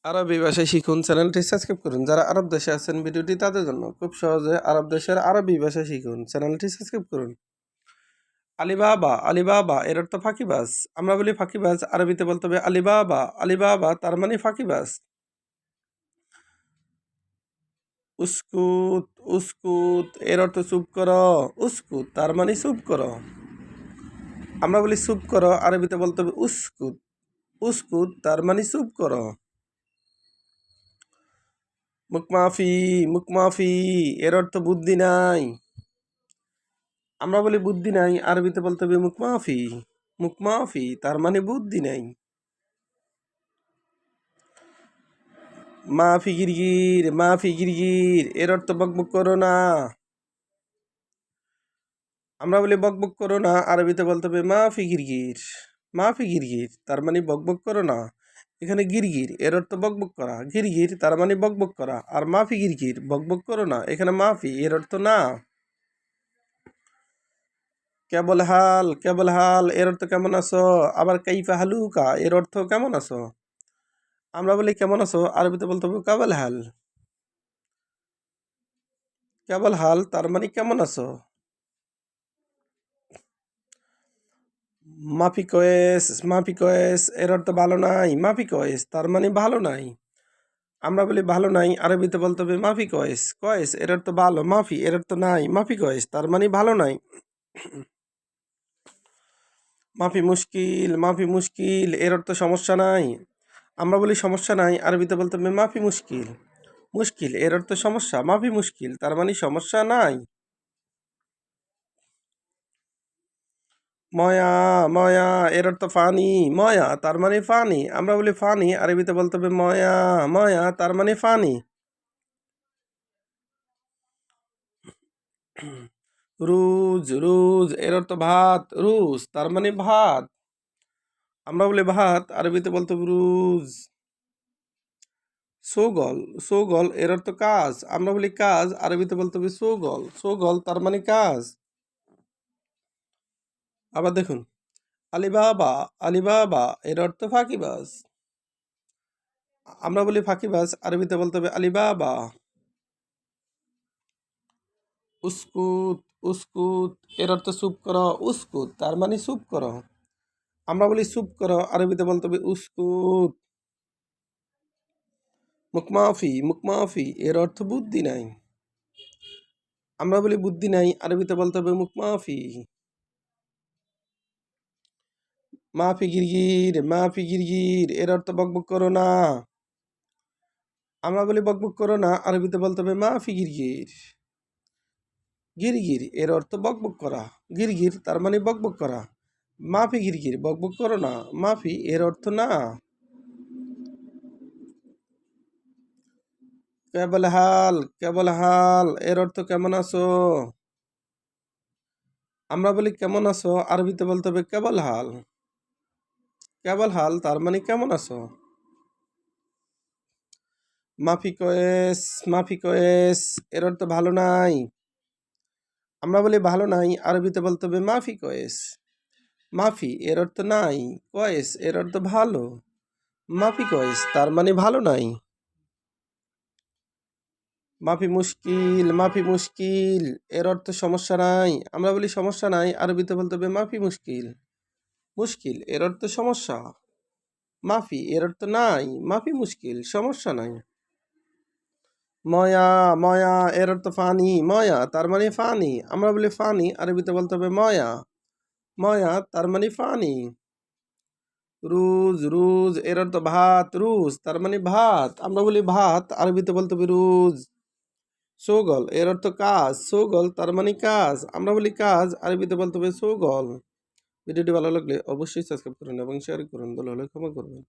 আরবি ভাষায় শিখুন চ্যানেলটি সাবস্ক্রাইব করুন। যারা আরব দেশে আছেন ভিডিওটি তাদের জন্য। খুব সহজে আরব দেশের আরবি ভাষা শিখুন, চ্যানেলটি সাবস্ক্রাইব করুন। আলিবাবা, আলিবাবা এর অর্থ ফাঁকিবাজ। আমরা বলি ফাঁকিবাজ, আরবিতে বলতে হবে আলিবাবা। আলিবাবা তার মানে ফাঁকিবাজ। উস্কুত, উস্কুত এর অর্থ চুপ করো। উস্কুত তার মানে চুপ করো। আমরা বলি চুপ করো, আরবিতে বলতে হবে উস্কুত। উস্কুত তার মানে চুপ করো। মুখমাফি, মুখমাফি এর অর্থ বুদ্ধি নাই। আমরা বলি বুদ্ধি নাই, আরবিতে বলতে হবে মুখমাফি। মুখমাফি তার মানে বুদ্ধি নাই। মাফি গিরগির, মাফি গিরগির এর অর্থ বকবক করো না। আমরা বলি বকবক করো না, আরবিতে বলতে হবে মাফি গিরগির। মাফি গিরগির তার মানে বকবক করো না। এখানে গিরগির এর অর্থ বকবক করা, গিরগির তার মানে বকবক করা। আর মাফি গিরগির বকবক করো না, এখানে মাফি এর অর্থ না। কেবল হাল, কেবল হাল এর অর্থ কেমন আছো। আবার কাইফা হালুকা এর অর্থ কেমন আছো। আমরা বলি কেমন আছো, আরবিতে বলতে হবে কেবল হাল। কেবল হাল তার মানে কেমন আছো। মাফি কয়েস, মাফি কয়েস এর অর্থ ভালো নাই। মাফি কয়েস তার মানে ভালো নাই। আমরা বলি ভালো নাই, আরবিতে বলতে হবে মাফি কয়েস। কয়েস এর অর্থ ভালো, মাফি এর অর্থ নাই। মাফি কয়েস তার মানে ভালো নাই। মাফি মুশকিল, মাফি মুশকিল এর অর্থ সমস্যা নাই। আমরা বলি সমস্যা নাই, আরবিতে বলতে হবে মাফি মুশকিল। মুশকিল এর অর্থ সমস্যা, মাফি মুশকিল তার মানে সমস্যা নাই। ময়া, ময়া এর অর্থ ফানি। ময়া তার মানে ফানি। আমরা বলি ফানি, আরবিতে বলতে হবে ময়া। ময়া তার মানে ফানি। রুজ, রুজ এর অর্থ ভাত। রুজ তার মানে ভাত। আমরা বলি ভাত, আরবিতে বলতে হবে রুজ। সৌগল, সৌগল এর অর্থ কাজ। আমরা বলি কাজ, আরবিতে বলতে হবে সৌগল। সৌগল তার মানে কাজ। আবার দেখুন, আলিবাবা, আলিবাবা এর অর্থ ফাঁকিবাজ। আমরা বলি ফাঁকিবাজ, আরবিতে বলতে হবে আলিবাবা। উস্কুত, উস্কুত এর অর্থ চুপ করো। উস্কুত তার মানে চুপ করো। আমরা বলি চুপ করো, আরবিতে বলতে হবে উস্কুত। মুখমাফি, মুখমাফি এর অর্থ বুদ্ধি নাই। আমরা বলি বুদ্ধি নাই, আরবিতে বলতে হবে মুখমাফি। মাফি গিরগির, মাফি গিরগির এর অর্থ বকবক করো না। আমরা বলি বকবক করো না, আরবিতে বলতে হবে মাফি গিরগির। গিরগির এর অর্থ বকবক করা। গিরগির তার মানে বকবক করা। মাফি গিরগির বকবক করো না, মাফি এর অর্থ না। কেবল হাল, কেবল হাল এর অর্থ কেমন আছো। আমরা বলি কেমন আছো, আরবিতে বলতে হবে কেবল হাল। কেবল হাল তার মানে কেমন আছো। মাফি কয়েস, মাফি কয়েস এর অর্থ ভালো নাই। আমরা বলি ভালো নাই, আরবিতে বলতে হবে মাফি কয়েস। মাফি এর অর্থ নাই, কয়েস এর অর্থ ভালো। মাফি কয়েস তার মানে ভালো নাই। মাফি মুশকিল, মাফি মুশকিল এর অর্থ সমস্যা নাই। আমরা বলি সমস্যা নাই, আরবিতে বলতে হবে মাফি মুশকিল। মুশকিল এর অর্থ সমস্যা। মাফি এর অর্থ নাই। মাফি মুশকিল সমস্যা নাই। ময়া, ময়া এর অর্থ ফানি। ময়া তার মানে ফানি। আমরা বলি ফানি, আরবিতে বলতে হবে ময়া। ময়া তার মানে ফানি। রুজ, রুজ এর অর্থ ভাত। রুজ তার মানে ভাত। আমরা বলি ভাত, আরবিতে বলতে হবে রুজ। সৌগল এর অর্থ কাজ। সৌগল তার মানে কাজ। আমরা বলি কাজ, আরবিতে বলতে হবে সৌগল। ভিডিওটি ভালো লাগলে অবশ্যই সাবস্ক্রাইব করুন এবং শেয়ার করুন। ভালো হলে ক্ষমা করবেন।